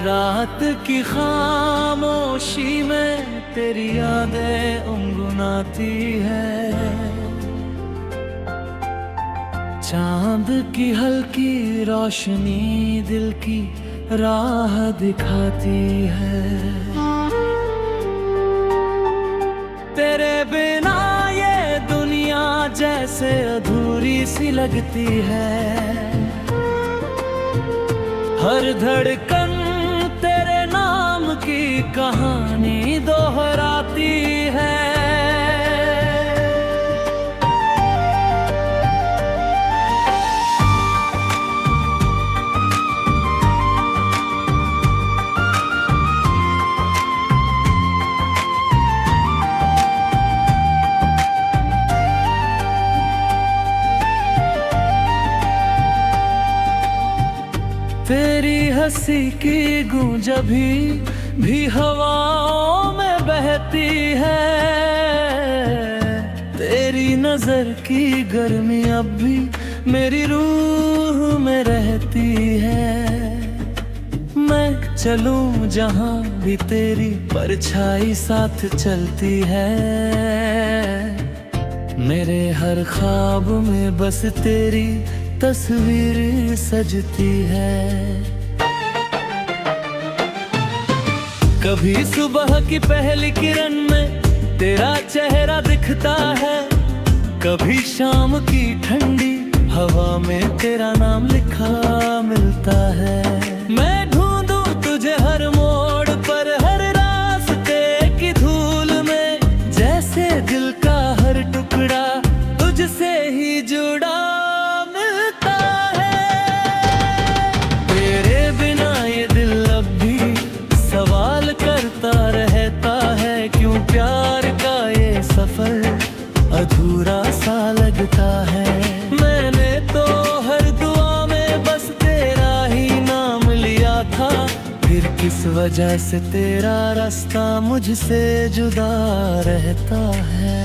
रात की खामोशी में तेरी यादें गुनगुनाती है। चांद की हल्की रोशनी दिल की राह दिखाती है। तेरे बिना ये दुनिया जैसे अधूरी सी लगती है। हर धड़कन तेरे नाम की कहानी दोहराती है। तेरी हंसी की गूंज भी हवाओं में बहती है। तेरी नजर की गर्मी अब भी मेरी रूह में रहती है। मैं चलूं जहां भी तेरी परछाई साथ चलती है। मेरे हर ख्वाब में बस तेरी तस्वीर सजती है। कभी सुबह की पहली किरण में तेरा चेहरा दिखता है। कभी शाम की ठंडी हवा में तेरा नाम लिखा मिलता है। मैं ढूंढूं तुझे हर मोड़ पर, हर रास्ते की धूल में, जैसे दिल का हर टुकड़ा तुझसे ही जुड़ा रहता है। क्यों प्यार का ये सफर अधूरा सा लगता है। मैंने तो हर दुआ में बस तेरा ही नाम लिया था। फिर किस वजह से तेरा रास्ता मुझसे जुदा रहता है।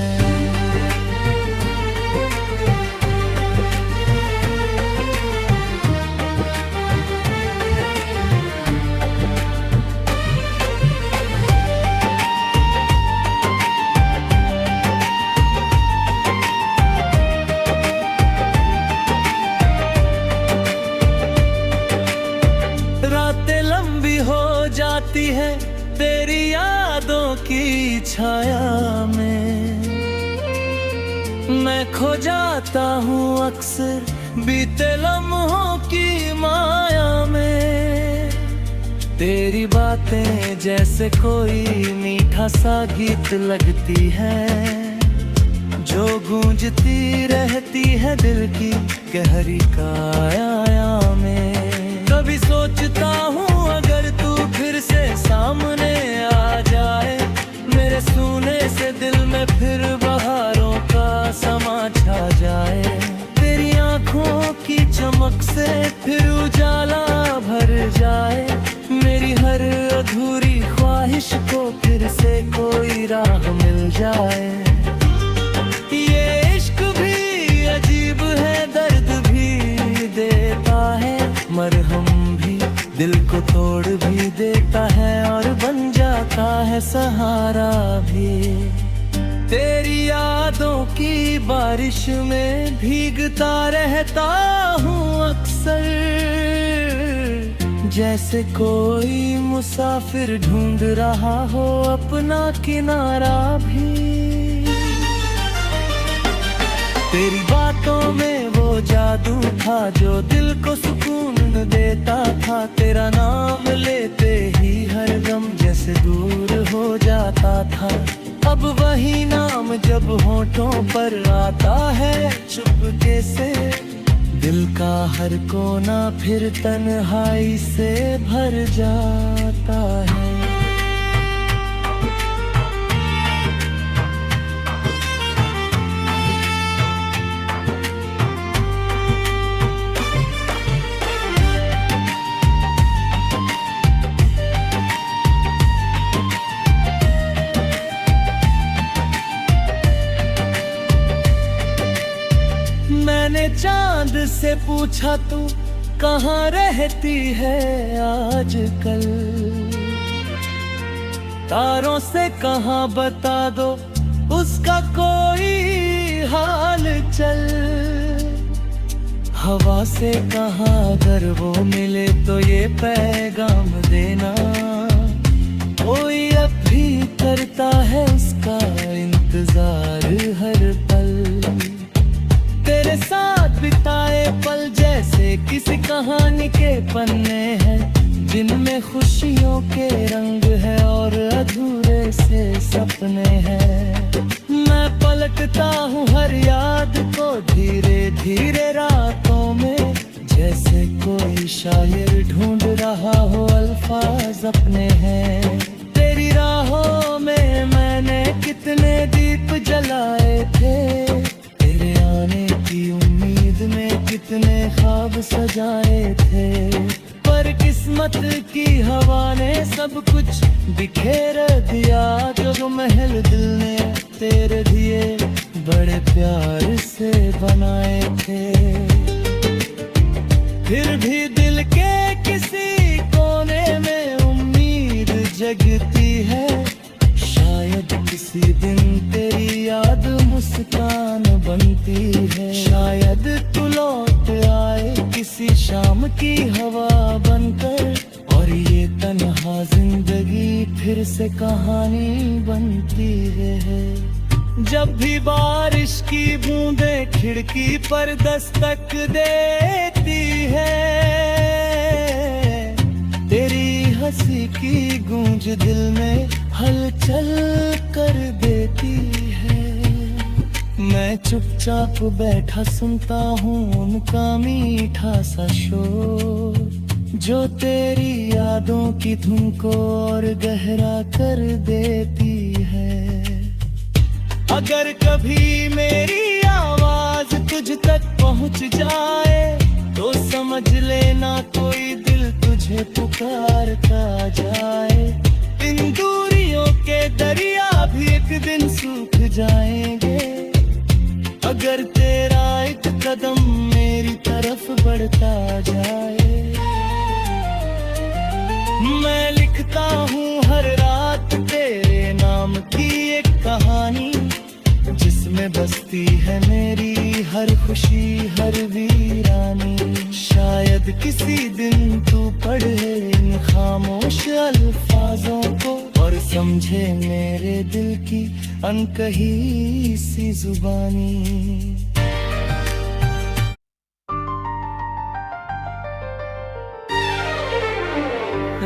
रातें लंबी हो जाती है तेरी यादों की छाया में। मैं खो जाता हूँ अक्सर बीते लम्हों की माया में। तेरी बातें जैसे कोई मीठा सा गीत लगती है, जो गूंजती रहती है दिल की गहरी काया में। कभी सोचता हूँ अगर तू फिर से सामने आ जाए, मेरे सूने से दिल में फिर बहारों का समा छा जाए। तेरी आँखों की चमक से फिर उजाला भर जाए। मेरी हर अधूरी ख्वाहिश को फिर से कोई राह मिल जाए। ये इश्क भी अजीब है, दर्द भी देता है, मरहम भी दिल को तोड़ भी देता है और बन जाता है सहारा भी। तेरी यादों की बारिश में भीगता रहता हूँ अक्सर, जैसे कोई मुसाफिर ढूंढ रहा हो अपना किनारा भी। तेरी बातों में वो जादू था जो दिल को सुकून देता था। तेरा नाम लेते ही हर गम जैसे दूर हो जाता था। अब वही नाम जब होठों पर आता है चुपके से, दिल का हर कोना फिर तन्हाई से भर जाता है। मैंने चांद से पूछा तू कहाँ रहती है आजकल। तारों से कहाँ बता दो उसका कोई हाल चल। हवा से कहाँ अगर वो मिले तो ये पैगाम देना, कोई अब भी करता है उसका इंतजार हर पल। तेरे साथ बिताए पल जैसे किसी कहानी के पन्ने हैं, जिनमें खुशियों के रंग है और अधूरे से सपने हैं। मैं पलटता हूँ हर याद को धीरे धीरे रातों में, जैसे कोई शायर ढूंढ रहा हो अल्फाज अपने हैं। तेरी राहों में मैंने कितने दीप जलाए थे, तेरे आने की उम्मीद में कितने ख्वाब सजाए थे। पर किस्मत की हवा ने सब कुछ बिखेर दिया, जो महल दिल ने तेरे दिए बड़े प्यार से बनाए थे। फिर भी दिल के किसी कोने में उम्मीद जगती है, शायद किसी दिन तेरी याद मुस्कान बनती है। शायद तू लौट आए किसी शाम की हवा बनकर, और ये तन्हा जिंदगी फिर से कहानी बनती है। जब भी बारिश की बूंदें खिड़की पर दस्तक देती है, तेरी हंसी की गूंज दिल में हलचल कर देती है। मैं चुपचाप बैठा सुनता हूँ उनका मीठा सा शोर, जो तेरी यादों की धुन को और गहरा कर देती है। अगर कभी मेरी आवाज तुझ तक पहुँच जाए तो समझ लेना कोई दिल तुझे पुकारता जाए। इन दूरियों के दरिया भी एक दिन सूख जाएंगे, अगर तेरा एक कदम मेरी तरफ बढ़ता जाए। मैं लिखता हूँ हर रात तेरे नाम की एक कहानी, जिसमें बसती है मेरी हर खुशी हर वीरानी। शायद किसी दिन तू पढ़े इन खामोश अल्फाजों को और समझे मेरे दिल की अनकही सी जुबानी।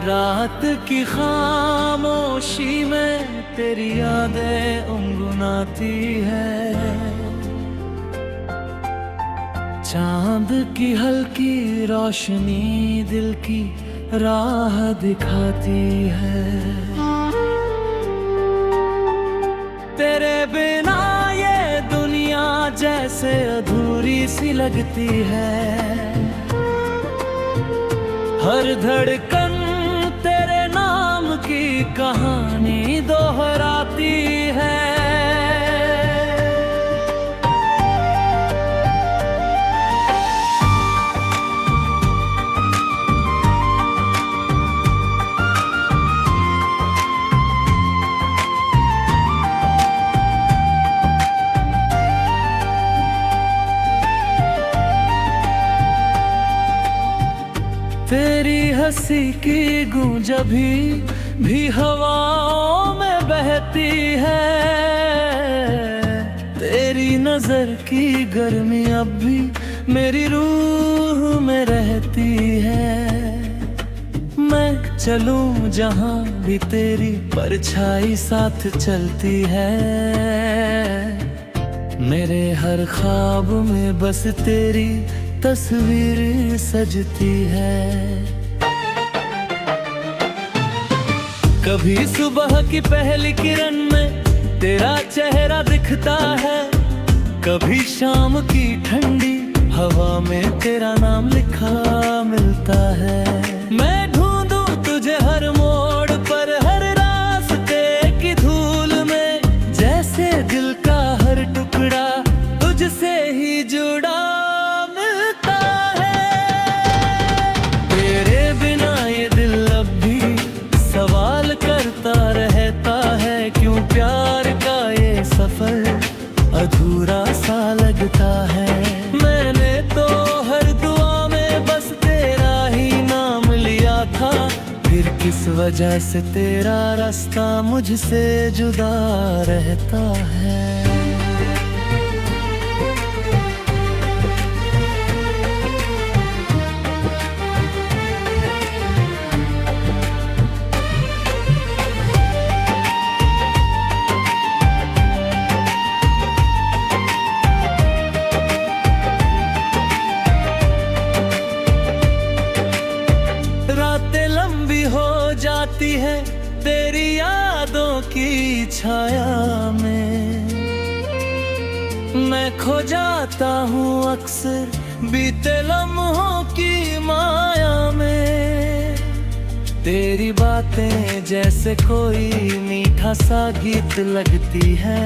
रात की खामोशी में तेरी यादें गुनगुनाती है, चांद की हल्की रोशनी दिल की राह दिखाती है। तेरे बिना ये दुनिया जैसे अधूरी सी लगती है, हर धड़कन तेरे नाम की कहानी दोहराती है। तेरी हंसी की गूंज अभी भी हवाओं में बहती है, तेरी नजर की गर्मी अब भी मेरी रूह में रहती है। मैं चलूं जहां भी तेरी परछाई साथ चलती है, मेरे हर ख्वाब में बस तेरी तस्वीर सजती है। कभी सुबह की पहली किरण में तेरा चेहरा दिखता है, कभी शाम की ठंडी हवा में तेरा नाम लिखा मिलता है। मैं ढूंढूं तुझे हर मोड़ पर, हर रास्ते की धूल में, जैसे दिल का हर टुकड़ा तुझसे ही जुड़ा मिलता है। वजह से तेरा रास्ता मुझसे जुदा रहता है। रातें लंबी हो जाती है तेरी यादों की छाया में, मैं खो जाता हूँ अक्सर बीते लम्हों की माया में। तेरी बातें जैसे कोई मीठा सा गीत लगती है,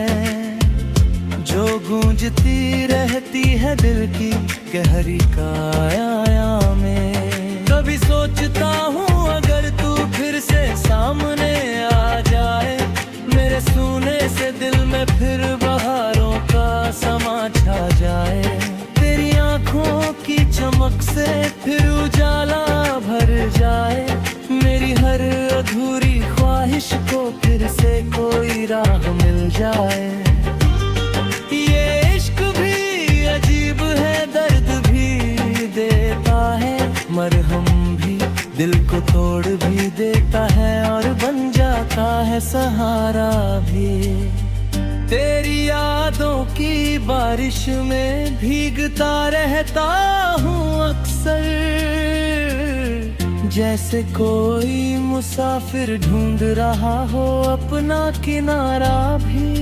जो गूंजती रहती है दिल की गहरी काया में। कभी सोचता हूँ अगर तू फिर से सामने आ जाए, मेरे सूने से दिल में फिर बहारों का समा छा जाए। तेरी आँखों की चमक से फिर उजाला भर जाए, मेरी हर अधूरी ख्वाहिश को फिर से कोई राह मिल जाए। ये इश्क भी अजीब है, दर्द भी देता है, मरहम भी दिल को तोड़ भी देता है और बन जाता है सहारा भी। तेरी यादों की बारिश में भीगता रहता हूँ अक्सर, जैसे कोई मुसाफिर ढूंढ रहा हो अपना किनारा भी।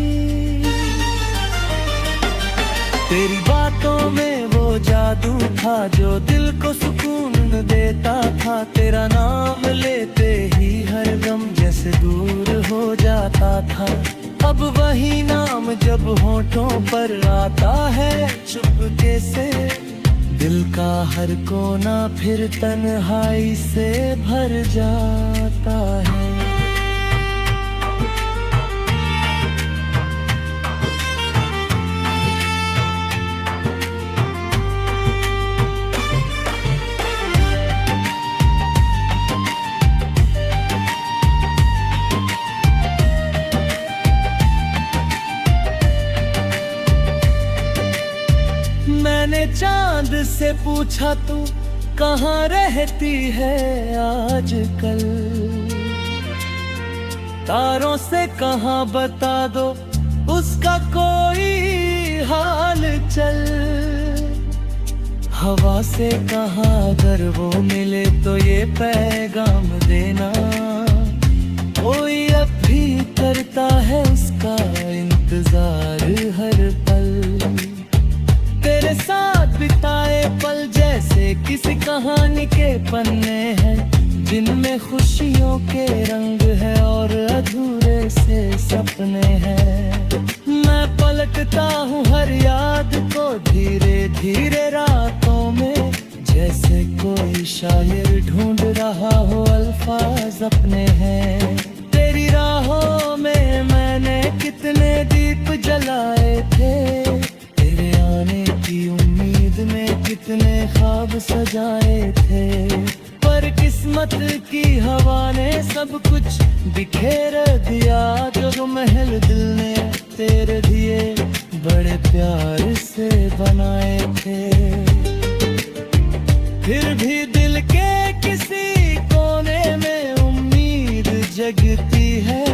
तेरी बातों में वो जादू था जो दिल को सुकून देता था, तेरा नाम लेते ही हर गम जैसे दूर हो जाता था। अब वही नाम जब होठों पर आता है चुपके से, दिल का हर कोना फिर तन्हाई से भर जाता है। मैंने चांद से पूछा तू कहाँ रहती है आजकल, तारों से कहाँ बता दो उसका कोई हाल चल। हवा से कहाँ अगर वो मिले तो ये पैगाम देना, कोई अब भी करता है उसका इंतजार हर पल। तेरे साथ बिताए पल जैसे किसी कहानी के पन्ने हैं, जिनमें खुशियों के रंग है और अधूरे से सपने हैं। मैं पलटता हूँ हर याद को धीरे धीरे रातों में, जैसे कोई शायर ढूंढ रहा हो अल्फाज अपने हैं। तेरी राहों में मैंने कितने दीप जलाए थे, तेरे आने की उम्मीद में कितने ख्वाब सजाए थे, पर किस्मत की हवा ने सब कुछ बिखेर दिया। जो महल दिल ने तेरे दिए बड़े प्यार से बनाए थे, फिर भी दिल के किसी कोने में उम्मीद जगती है।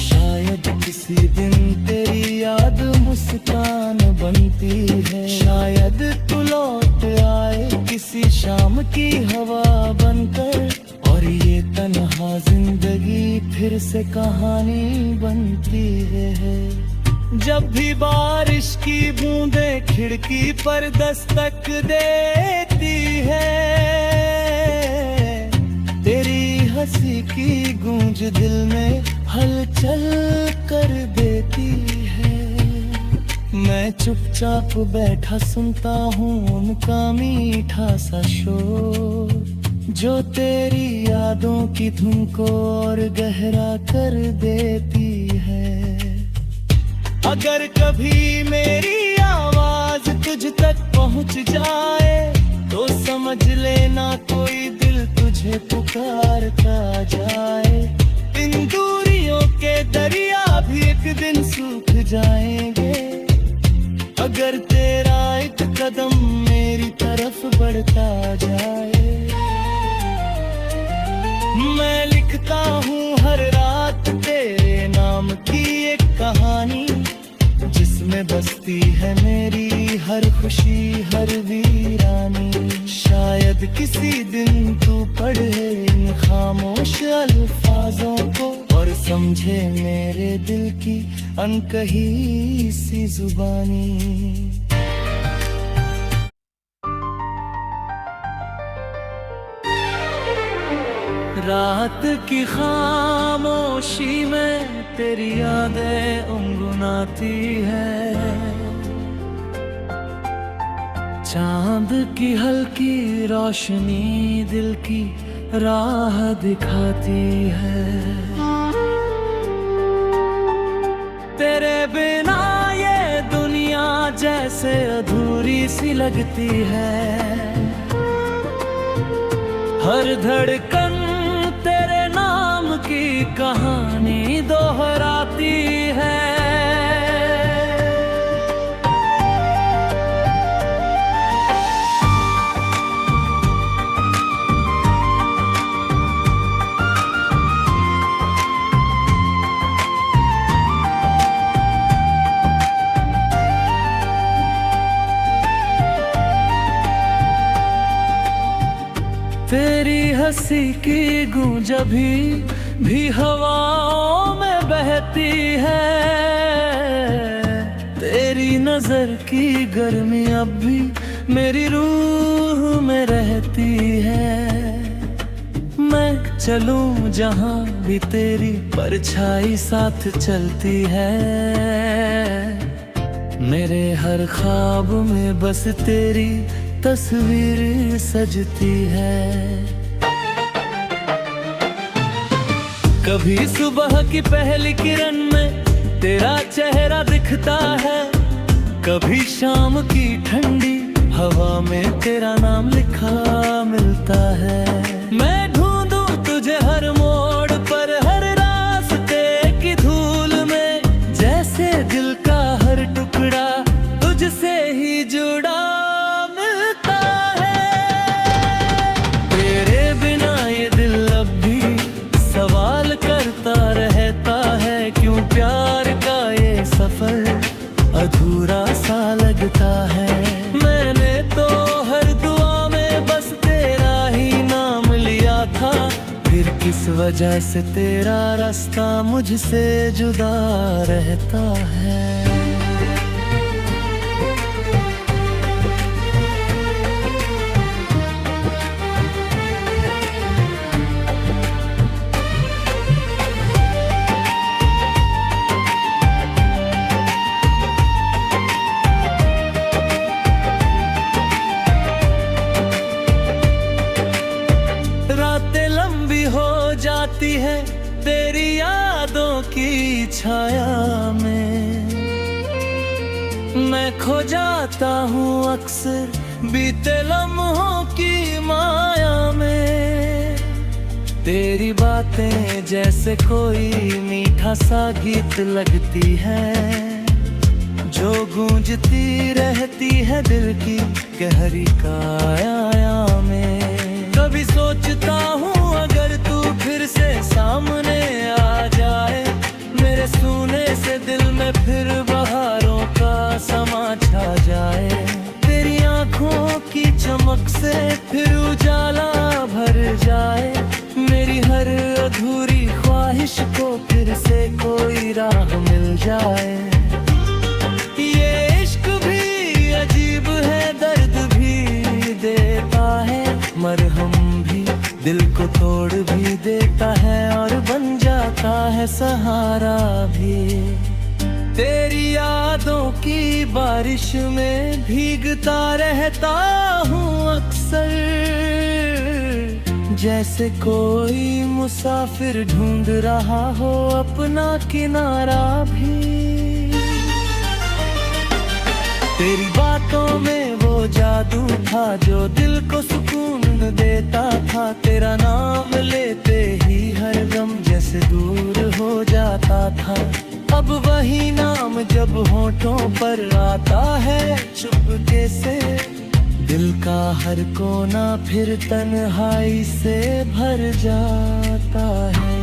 शायद किसी दिन तेरी याद मुस्कान बनती है, शायद तू लौट आए किसी शाम की हवा बनकर, और ये तन्हा जिंदगी फिर से कहानी बनती है। जब भी बारिश की बूंदें खिड़की पर दस्तक देती है, तेरी हंसी की गूंज दिल में हलचल कर देती है। मैं चुपचाप बैठा सुनता हूँ उनका मीठा सा शोर, जो तेरी यादों की धुन को और गहरा कर देती है। अगर कभी मेरी आवाज तुझ तक पहुँच जाए तो समझ लेना कोई दिल तुझे पुकारता जाए। जाए। मैं लिखता हूँ हर रात तेरे नाम की एक कहानी, जिसमें बसती है मेरी हर खुशी हर वीरानी। शायद किसी दिन तू पढ़े इन खामोश अल्फाजों को और समझे मेरे दिल की अनकही सी जुबानी। रात की खामोशी में तेरी यादें गुनगुनाती है, चांद की हल्की रोशनी दिल की राह दिखाती है। तेरे बिना ये दुनिया जैसे अधूरी सी लगती है, हर धड़कन तेरे नाम की कहानी दोहराती है। तेरी हंसी की गूंज भी हवाओं में बहती है, तेरी नजर की गर्मी अब भी मेरी रूह में रहती है। मैं चलूं जहां भी तेरी परछाई साथ चलती है, मेरे हर ख्वाब में बस तेरी तस्वीर सजती है। कभी सुबह की पहली किरण में तेरा चेहरा दिखता है, कभी शाम की ठंडी हवा में तेरा नाम लिखा मिलता है। मैं ढूंढूं तुझे हर मोड़ पर हर रास्ते की धूल में, जैसे दिल का हर टुकड़ा तुझसे ही जुड़ा अधूरा सा लगता है। मैंने तो हर दुआ में बस तेरा ही नाम लिया था, फिर किस वजह से तेरा रास्ता मुझसे जुदा रहता है। रातें लंबी हो जाती है तेरी यादों की छाया में, मैं खो जाता हूँ अक्सर बीते लम्हों की माया में। तेरी बातें जैसे कोई मीठा सा गीत लगती है, जो गूंजती रहती है दिल की गहरी काया में। कभी सोचता हूँ अगर तू फिर से सामने आ जाए, मेरे सूने से दिल में फिर बहारों का समा छा जाए। तेरी आँखों की चमक से फिर उजाला भर जाए, मेरी हर अधूरी ख्वाहिश को फिर से कोई राह मिल जाए। ये इश्क भी अजीब है, दर्द भी देता है, मरहम भी दिल को तोड़ भी देता है और बन जाता है सहारा भी। तेरी यादों की बारिश में भीगता रहता हूँ अक्सर, जैसे कोई मुसाफिर ढूंढ रहा हो अपना किनारा भी। तेरी बातों में वो जादू था जो दिल को सुकून देता था, तेरा नाम लेते ही हर गम जैसे दूर हो जाता था। अब वही नाम जब होठों पर आता है चुपके से, दिल का हर कोना फिर तन्हाई से भर जाता है।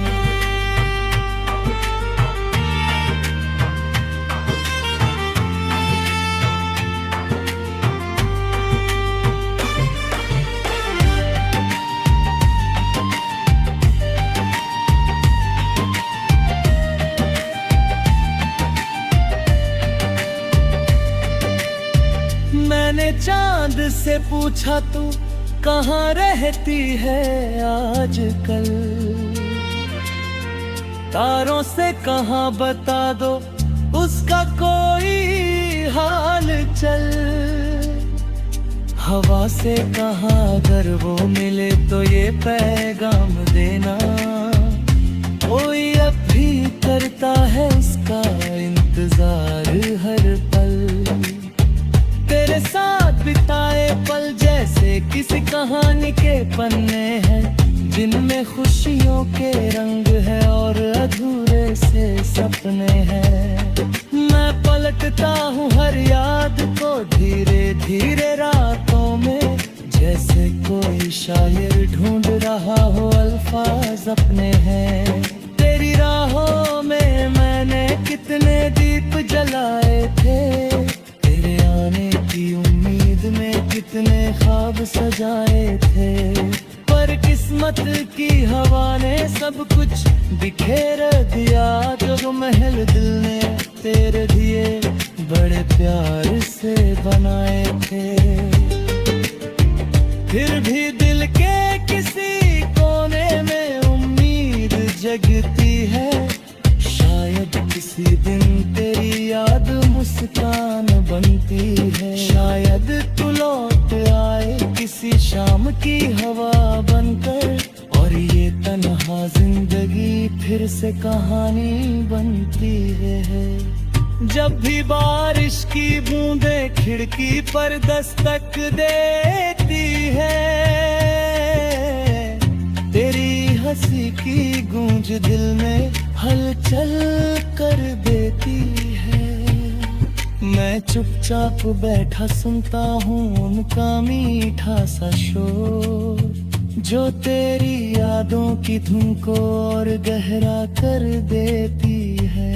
मैंने चांद से पूछा तू कहाँ रहती है आजकल, तारों से कहाँ बता दो उसका कोई हाल चल। हवा से कहाँ अगर वो मिले तो ये पैगाम देना, कोई अब भी करता है उसका इंतजार हर पल। तेरे साथ बिताए पल जैसे किसी कहानी के पन्ने हैं, जिनमें खुशियों के रंग है और अधूरे से सपने हैं। मैं पलटता हूँ हर याद को धीरे धीरे रातों में, जैसे कोई शायर ढूंढ रहा हो अल्फाज अपने हैं। तेरी राहों में मैंने कितने दीप जलाए थे, तेरे आने की उम्मीद में कितने ख्वाब सजाए थे, पर किस्मत की हवा ने सब कुछ बिखेर दिया। जो महल दिल ने तेरे दिए बड़े प्यार से बनाए थे, फिर भी दिल के किसी कोने में उम्मीद जगती है। शायद किसी दिन तेरी याद मुस्कान बनती है, शायद तू लौट आए किसी शाम की हवा बनकर, और ये तन्हा जिंदगी फिर से कहानी बनती है। जब भी बारिश की बूंदें खिड़की पर दस्तक देती है, तेरी हंसी की गूंज दिल में हलचल कर देती है। मैं चुपचाप बैठा सुनता हूँ उनका मीठा सा शोर, जो तेरी यादों की धुन को और गहरा कर देती है।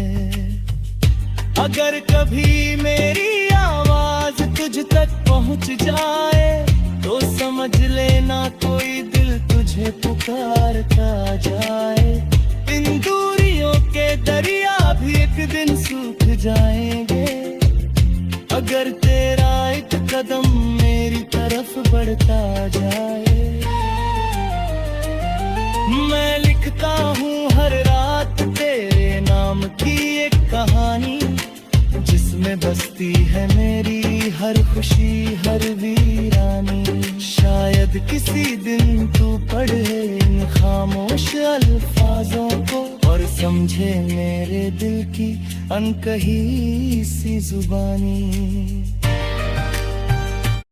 अगर कभी मेरी आवाज तुझ तक पहुँच जाए तो समझ लेना कोई दिल तुझे पुकारता जाए। इन दूरियों के दरिया भी एक दिन सूख जाएंगे, अगर तेरा एक कदम मेरी तरफ बढ़ता जाए। मैं लिखता हूँ हर रात तेरे नाम की एक कहानी, जिसमें बसती है मेरी हर खुशी हर वीरानी। शायद किसी दिन तू पढ़े इन खामोश अल्फाजों को और समझे मेरे दिल की अनकही सी जुबानी।